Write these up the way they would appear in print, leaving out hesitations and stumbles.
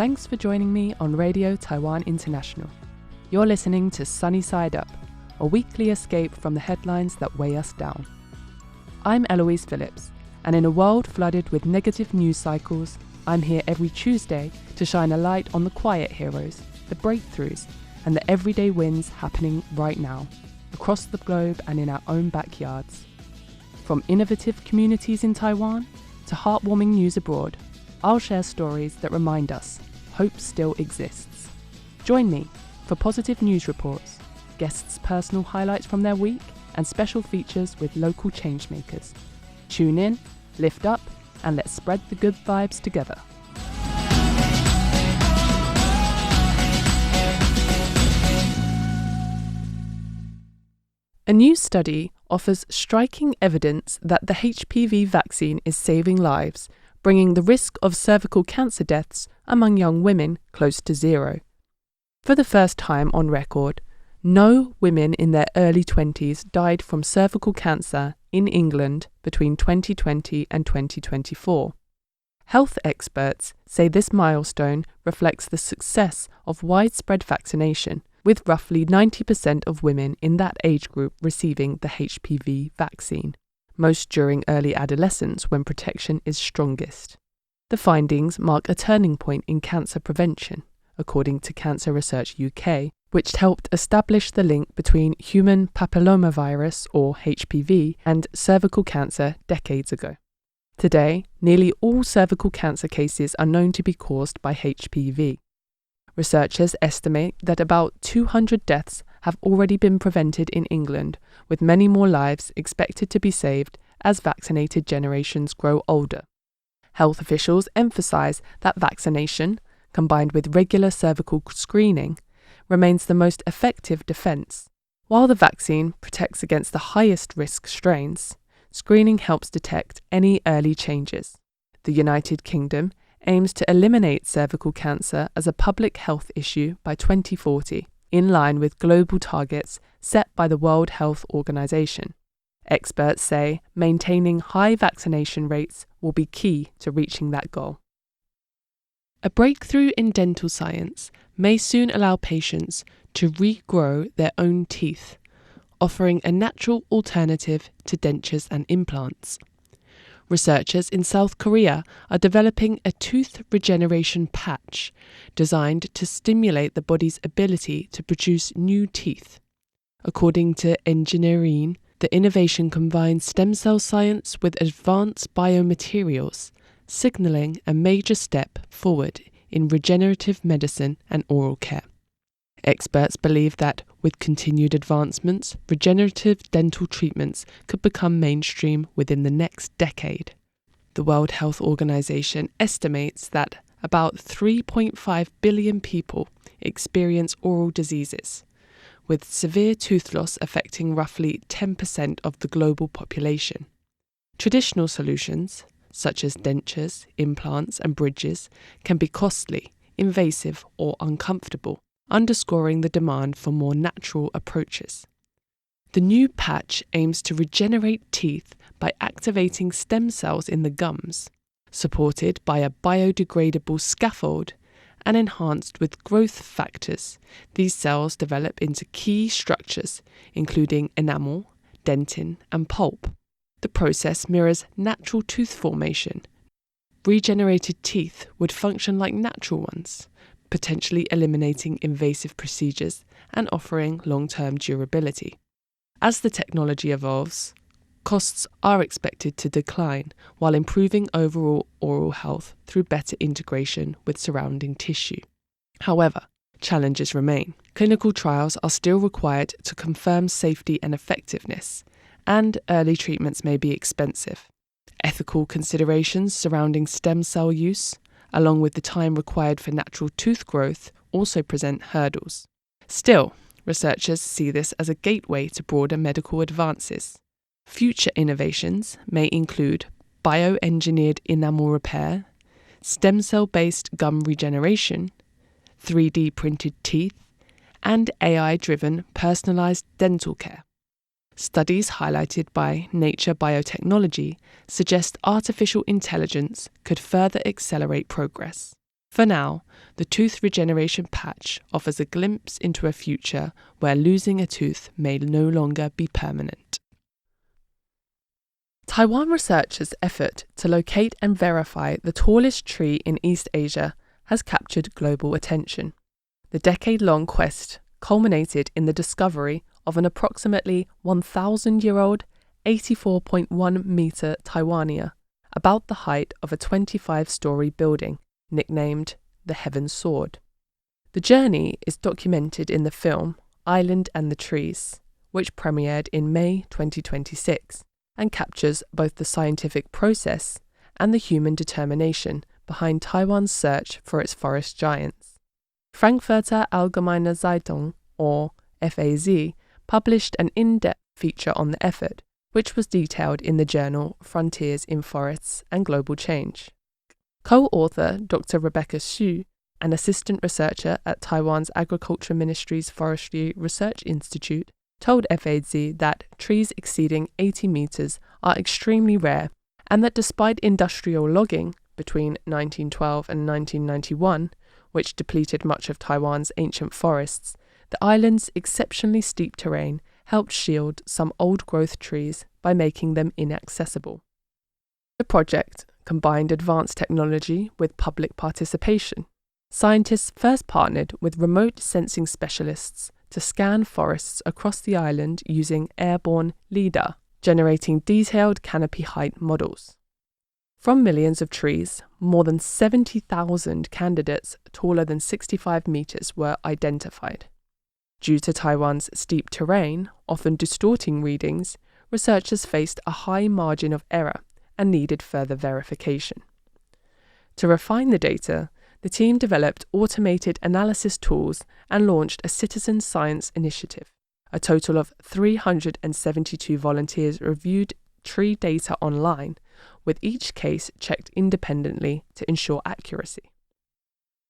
Thanks for joining me on Radio Taiwan International. You're listening to Sunny Side Up, a weekly escape from the headlines that weigh us down. I'm Eloise Phillips, and in a world flooded with negative news cycles, I'm here every Tuesday to shine a light on the quiet heroes, the breakthroughs, and the everyday wins happening right now, across the globe and in our own backyards. From innovative communities in Taiwan to heartwarming news abroad, I'll share stories that remind us hope still exists. Join me for positive news reports, guests' personal highlights from their week, and special features with local changemakers. Tune in, lift up, and let's spread the good vibes together. A new study offers striking evidence that the HPV vaccine is saving lives, bringing the risk of cervical cancer deaths among young women close to zero. For the first time on record, no women in their early 20s died from cervical cancer in England between 2020 and 2024. Health experts say this milestone reflects the success of widespread vaccination, with roughly 90% of women in that age group receiving the HPV vaccine, most during early adolescence when protection is strongest. The findings mark a turning point in cancer prevention, according to Cancer Research UK, which helped establish the link between human papillomavirus, or HPV, and cervical cancer decades ago. Today, nearly all cervical cancer cases are known to be caused by HPV. Researchers estimate that about 200 deaths have already been prevented in England, with many more lives expected to be saved as vaccinated generations grow older. Health officials emphasise that vaccination, combined with regular cervical screening, remains the most effective defence. While the vaccine protects against the highest risk strains, screening helps detect any early changes. The United Kingdom aims to eliminate cervical cancer as a public health issue by 2040, in line with global targets set by the World Health Organization. Experts say maintaining high vaccination rates will be key to reaching that goal. A breakthrough in dental science may soon allow patients to regrow their own teeth, offering a natural alternative to dentures and implants. Researchers in South Korea are developing a tooth regeneration patch designed to stimulate the body's ability to produce new teeth. According to Engineering, the innovation combines stem cell science with advanced biomaterials, signaling a major step forward in regenerative medicine and oral care. Experts believe that, with continued advancements, regenerative dental treatments could become mainstream within the next decade. The World Health Organization estimates that about 3.5 billion people experience oral diseases, with severe tooth loss affecting roughly 10% of the global population. Traditional solutions, such as dentures, implants, and bridges, can be costly, invasive, or uncomfortable, underscoring the demand for more natural approaches. The new patch aims to regenerate teeth by activating stem cells in the gums, supported by a biodegradable scaffold and enhanced with growth factors. These cells develop into key structures, including enamel, dentin, and pulp. The process mirrors natural tooth formation. Regenerated teeth would function like natural ones, potentially eliminating invasive procedures and offering long-term durability. As the technology evolves, costs are expected to decline while improving overall oral health through better integration with surrounding tissue. However, challenges remain. Clinical trials are still required to confirm safety and effectiveness, and early treatments may be expensive. Ethical considerations surrounding stem cell use, along with the time required for natural tooth growth, also present hurdles. Still, researchers see this as a gateway to broader medical advances. Future innovations may include bioengineered enamel repair, stem cell-based gum regeneration, 3D printed teeth, and AI-driven personalized dental care. Studies highlighted by Nature Biotechnology suggest artificial intelligence could further accelerate progress. For now, the tooth regeneration patch offers a glimpse into a future where losing a tooth may no longer be permanent. Taiwan researchers' effort to locate and verify the tallest tree in East Asia has captured global attention. The decade-long quest culminated in the discovery of an approximately 1,000-year-old 84.1-metre Taiwania, about the height of a 25-storey building, nicknamed the Heaven Sword. The journey is documented in the film Island and the Trees, which premiered in May 2026 and captures both the scientific process and the human determination behind Taiwan's search for its forest giants. Frankfurter Allgemeine Zeitung, or FAZ, published an in-depth feature on the effort, which was detailed in the journal Frontiers in Forests and Global Change. Co-author Dr. Rebecca Xu, an assistant researcher at Taiwan's Agriculture Ministry's Forestry Research Institute, told FAZ that trees exceeding 80 metres are extremely rare, and that despite industrial logging between 1912 and 1991, which depleted much of Taiwan's ancient forests, the island's exceptionally steep terrain helped shield some old-growth trees by making them inaccessible. The project combined advanced technology with public participation. Scientists first partnered with remote sensing specialists to scan forests across the island using airborne LIDAR, generating detailed canopy height models. From millions of trees, more than 70,000 candidates taller than 65 metres were identified. Due to Taiwan's steep terrain, often distorting readings, researchers faced a high margin of error and needed further verification. To refine the data, the team developed automated analysis tools and launched a citizen science initiative. A total of 372 volunteers reviewed tree data online, with each case checked independently to ensure accuracy.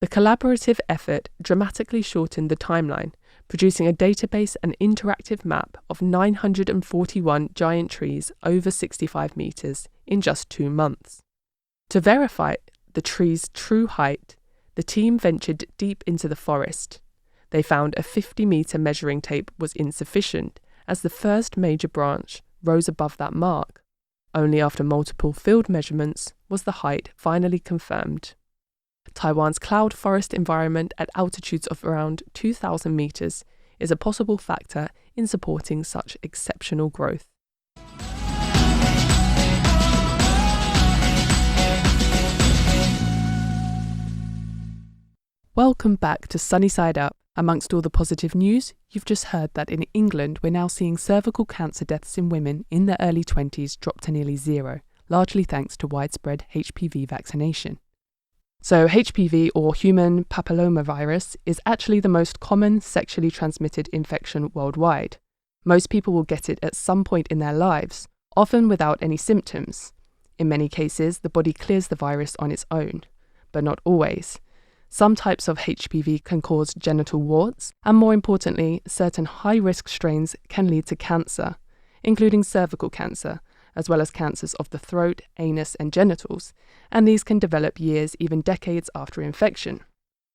The collaborative effort dramatically shortened the timeline, producing a database and interactive map of 941 giant trees over 65 metres in just 2 months. To verify the tree's true height, the team ventured deep into the forest. They found a 50-metre measuring tape was insufficient, as the first major branch rose above that mark. Only after multiple field measurements was the height finally confirmed. Taiwan's cloud forest environment at altitudes of around 2,000 metres is a possible factor in supporting such exceptional growth. Welcome back to Sunny Side Up. Amongst all the positive news, you've just heard that in England we're now seeing cervical cancer deaths in women in their early 20s drop to nearly zero, largely thanks to widespread HPV vaccination. So HPV, or human papillomavirus, is actually the most common sexually transmitted infection worldwide. Most people will get it at some point in their lives, often without any symptoms. In many cases, the body clears the virus on its own, but not always. Some types of HPV can cause genital warts, and more importantly, certain high-risk strains can lead to cancer, including cervical cancer, as well as cancers of the throat, anus, and genitals, and these can develop years, even decades after infection.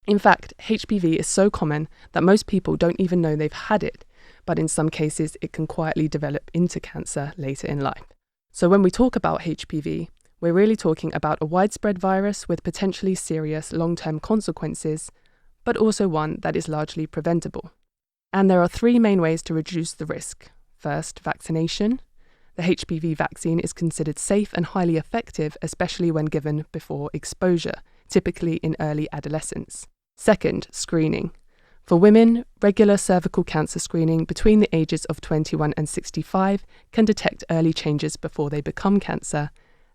In fact, HPV is so common that most people don't even know they've had it, but in some cases it can quietly develop into cancer later in life. So when we talk about HPV, we're really talking about a widespread virus with potentially serious long-term consequences, but also one that is largely preventable. And there are 3 main ways to reduce the risk. First, vaccination. The HPV vaccine is considered safe and highly effective, especially when given before exposure, typically in early adolescence. Second, screening. For women, regular cervical cancer screening between the ages of 21 and 65 can detect early changes before they become cancer.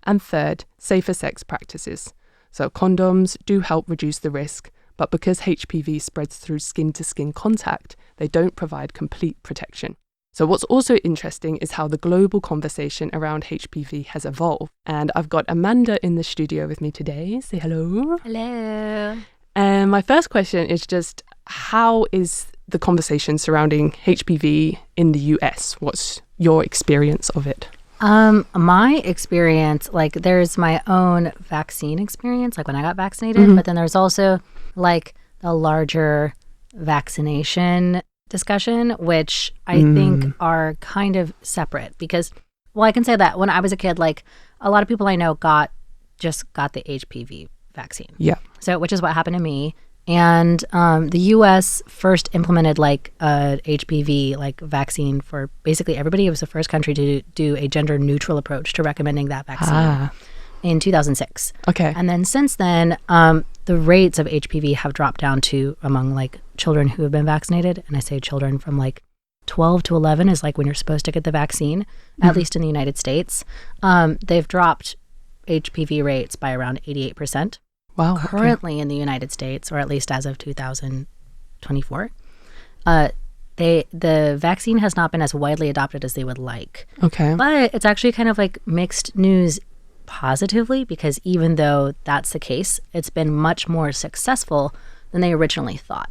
And third, safer sex practices. So condoms do help reduce the risk, but because HPV spreads through skin-to-skin contact, they don't provide complete protection. So what's also interesting is how the global conversation around HPV has evolved. And I've got Amanda in the studio with me today. Say hello. Hello. And my first question is just, how is the conversation surrounding HPV in the US? What's your experience of it? My experience, like there's my own vaccine experience, like when I got vaccinated, but then there's also like the larger vaccination discussion, which I think are kind of separate because, well, I can say that when I was a kid, like a lot of people I know just got the HPV vaccine. Yeah. So, which is what happened to me. And the U.S. first implemented like a HPV like vaccine for basically everybody. It was the first country to do a gender neutral approach to recommending that vaccine in 2006. Okay. And then since then, the rates of HPV have dropped down to among like children who have been vaccinated. And I say children from like 12 to 11 is like when you're supposed to get the vaccine, at least in the United States. They've dropped HPV rates by around 88%. Wow. Currently in the United States, or at least as of 2024, the vaccine has not been as widely adopted as they would like. Okay. But it's actually kind of like mixed news positively, because even though that's the case, it's been much more successful than they originally thought.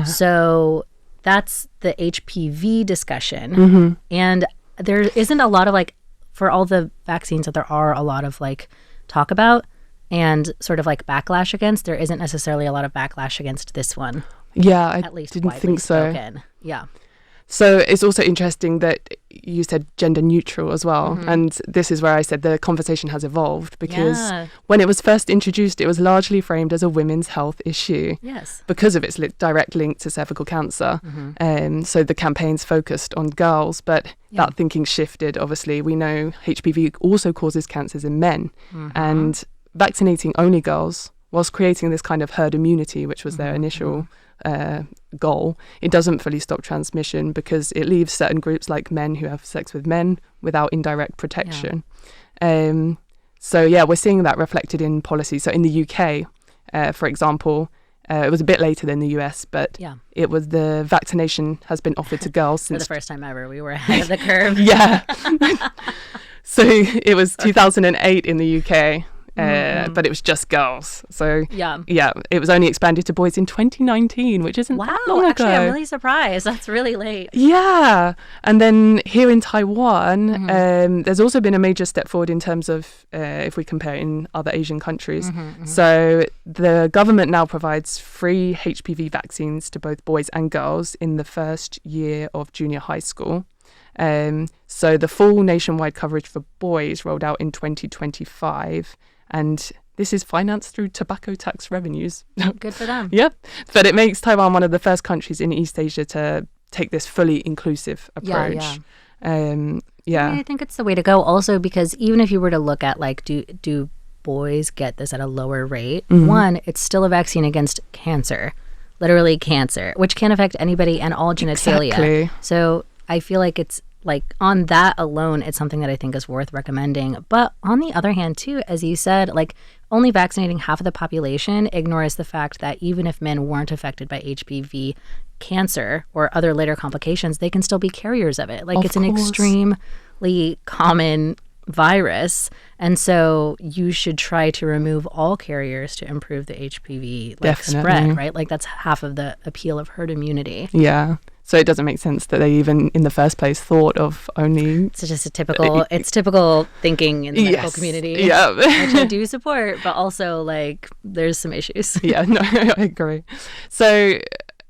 So that's the HPV discussion. And there isn't a lot of like, for all the vaccines that there are a lot of like talk about and sort of like backlash against, there isn't necessarily a lot of backlash against this one. Yeah, I at least didn't think so. Spoken. Yeah. So it's also interesting that you said gender neutral as well. And this is where I said the conversation has evolved, because when it was first introduced, it was largely framed as a women's health issue. Yes. Because of its direct link to cervical cancer. So the campaigns focused on girls, but that thinking shifted. Obviously, we know HPV also causes cancers in men. And vaccinating only girls, whilst creating this kind of herd immunity, which was their initial goal, it doesn't fully stop transmission because it leaves certain groups like men who have sex with men without indirect protection. So we're seeing that reflected in policy. So in the UK, for example, it was a bit later than the US, but it was the vaccination has been offered to girls since... For the first time ever, we were ahead of the curve. So it was 2008 in the UK. But it was just girls. So it was only expanded to boys in 2019, which isn't that long ago. Actually, I'm really surprised. That's really late. Yeah. And then here in Taiwan, there's also been a major step forward in terms of if we compare it in other Asian countries. So the government now provides free HPV vaccines to both boys and girls in the first year of junior high school. So the full nationwide coverage for boys rolled out in 2025. And this is financed through tobacco tax revenues. Good for them. Yep. But it makes Taiwan one of the first countries in East Asia to take this fully inclusive approach. I think it's the way to go also, because even if you were to look at like, do boys get this at a lower rate? One, it's still a vaccine against cancer, literally cancer, which can affect anybody and all genitalia. Exactly. So I feel like it's like on that alone, it's something that I think is worth recommending. But on the other hand, too, as you said, like only vaccinating half of the population ignores the fact that even if men weren't affected by HPV cancer or other later complications, they can still be carriers of it. Like it's an extremely common virus. And so you should try to remove all carriers to improve the HPV spread, right? Like that's half of the appeal of herd immunity. Yeah. So it doesn't make sense that they even in the first place thought of only... It's just it's typical thinking in the medical community. Yeah. Which I do support, but also like there's some issues. Yeah, no, I agree. So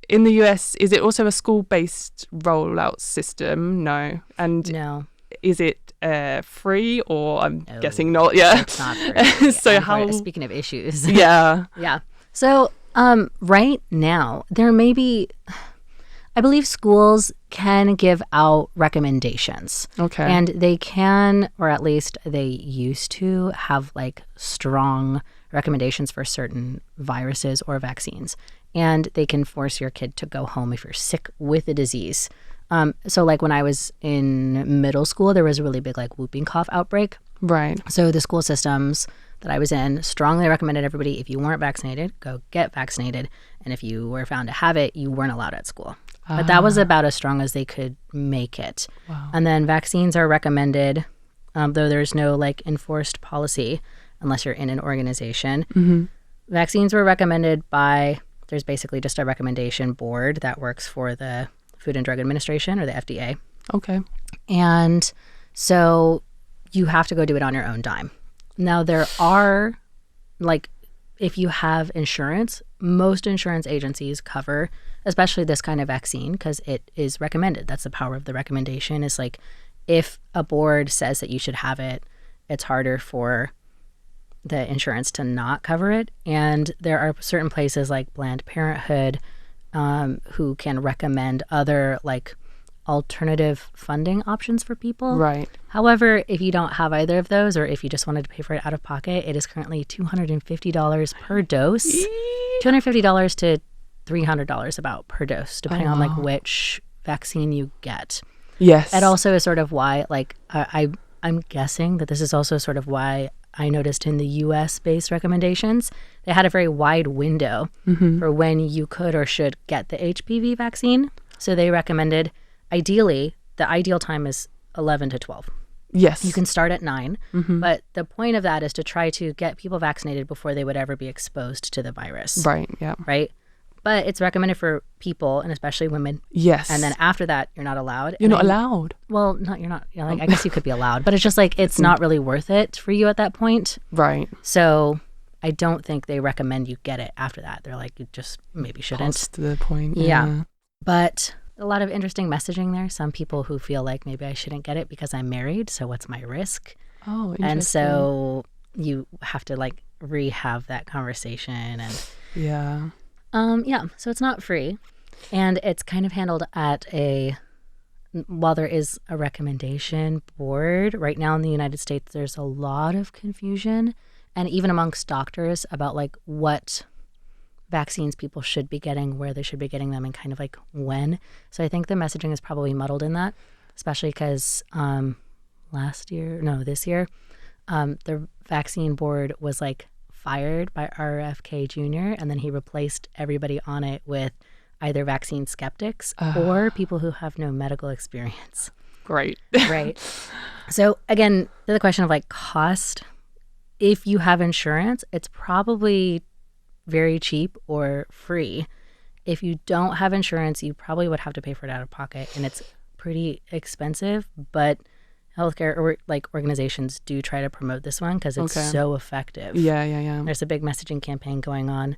in the US, is it also a school-based rollout system? No. And no. Is it free or I'm guessing not? Yeah. It's not free. So speaking of issues. Yeah. Yeah. So right now there may be... I believe schools can give out recommendations. Okay. And they can, or at least they used to, have like strong recommendations for certain viruses or vaccines. And they can force your kid to go home if you're sick with a disease. So like when I was in middle school, there was a really big like whooping cough outbreak. Right. So the school systems that I was in strongly recommended everybody, if you weren't vaccinated, go get vaccinated. And if you were found to have it, you weren't allowed at school. But that was about as strong as they could make it. Wow. And then vaccines are recommended, though there's no like enforced policy unless you're in an organization. Vaccines were recommended by, there's basically just a recommendation board that works for the Food and Drug Administration or the FDA. Okay. And so you have to go do it on your own dime. Now, there are, like, if you have insurance, most insurance agencies cover, especially this kind of vaccine, because it is recommended. That's the power of the recommendation, is like, if a board says that you should have it, it's harder for the insurance to not cover it. And there are certain places like Planned Parenthood who can recommend other, like, alternative funding options for people. Right. However, if you don't have either of those, or if you just wanted to pay for it out of pocket, it is currently $250 per dose. $250 to $300 about per dose, depending on like which vaccine you get. Yes. It also is sort of why, like, I'm guessing that this is also sort of why I noticed in the US-based recommendations, they had a very wide window for when you could or should get the HPV vaccine. So they recommended, ideally, the ideal time is 11 to 12. Yes. You can start at 9, but the point of that is to try to get people vaccinated before they would ever be exposed to the virus. Right, yeah. Right? But it's recommended for people, and especially women. Yes. And then after that, you're not allowed. You're not allowed. Well, you're not. You know, like, I guess you could be allowed, but it's just like, it's not really worth it for you at that point. Right. So I don't think they recommend you get it after that. They're like, you just maybe shouldn't. Past the point. Yeah. But a lot of interesting messaging there. Some people who feel like maybe I shouldn't get it because I'm married, so what's my risk? Oh, interesting. And so you have to like re-have that conversation. And yeah. So it's not free. And it's kind of handled at while there is a recommendation board, right now in the United States, there's a lot of confusion, and even amongst doctors, about like what vaccines people should be getting, where they should be getting them, and kind of like when. So I think the messaging is probably muddled in that, especially because this year, the vaccine board was like fired by RFK Jr., and then he replaced everybody on it with either vaccine skeptics or people who have no medical experience. Great. Right. So again, to the question of like cost, if you have insurance, it's probably very cheap or free. If you don't have insurance, you probably would have to pay for it out of pocket, and it's pretty expensive, but healthcare organizations do try to promote this one because it's so effective. Yeah. There's a big messaging campaign going on.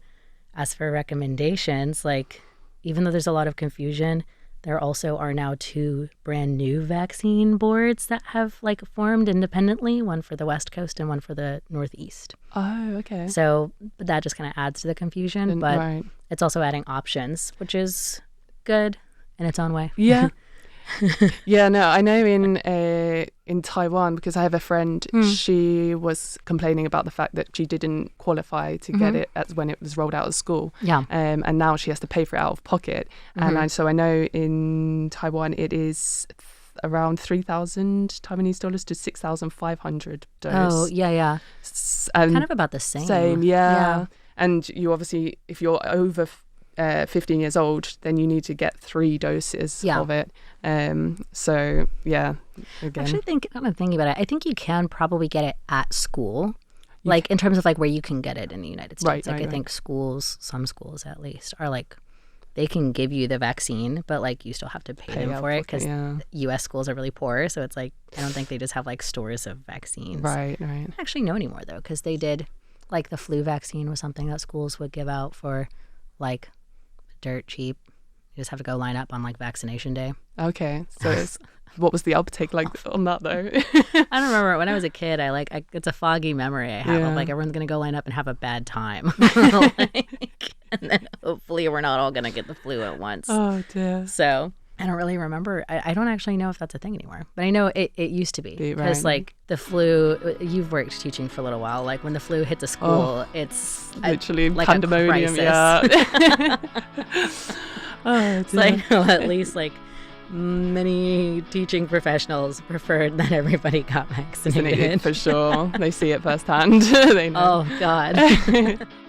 As for recommendations, like, even though there's a lot of confusion, there also are now 2 brand new vaccine boards that have like formed independently, one for the West Coast and one for the Northeast. Oh, okay. So that just kind of adds to the confusion, but it's also adding options, which is good in its own way. Yeah. Yeah, no, I know in Taiwan, because I have a friend, she was complaining about the fact that she didn't qualify to get it when it was rolled out of school. Yeah. And now she has to pay for it out of pocket. And so I know in Taiwan it is around 3,000 Taiwanese dollars to 6,500 dollars. Oh, yeah. Kind of about the same. Same, yeah. And you obviously, if you're over 15 years old, then you need to get 3 doses of it. So yeah, again. Actually, I'm thinking about it, I think you can probably get it at school, like in terms of like where you can get it in the United States. I think some schools at least are like, they can give you the vaccine, but like you still have to pay them for it, because U.S. schools are really poor. So it's like, I don't think they just have like stores of vaccines. Right. I don't actually know anymore though, because they did, like, the flu vaccine was something that schools would give out for like dirt cheap. You just have to go line up on like vaccination day. Okay. So what was the uptake like on that though? I don't remember. When I was a kid, it's a foggy memory I have of like, everyone's going to go line up and have a bad time. And then hopefully we're not all going to get the flu at once. Oh dear. So I don't really remember. I don't actually know if that's a thing anymore, but I know it used to be, because like the flu, you've worked teaching for a little while, like when the flu hits a school, it's literally like pandemonium. Yeah. So I know at least like many teaching professionals preferred that everybody got vaccinated. For sure. They see it firsthand. They know. Oh God.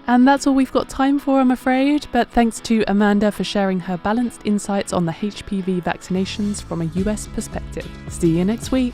And that's all we've got time for, I'm afraid. But thanks to Amanda for sharing her balanced insights on the HPV vaccinations from a US perspective. See you next week.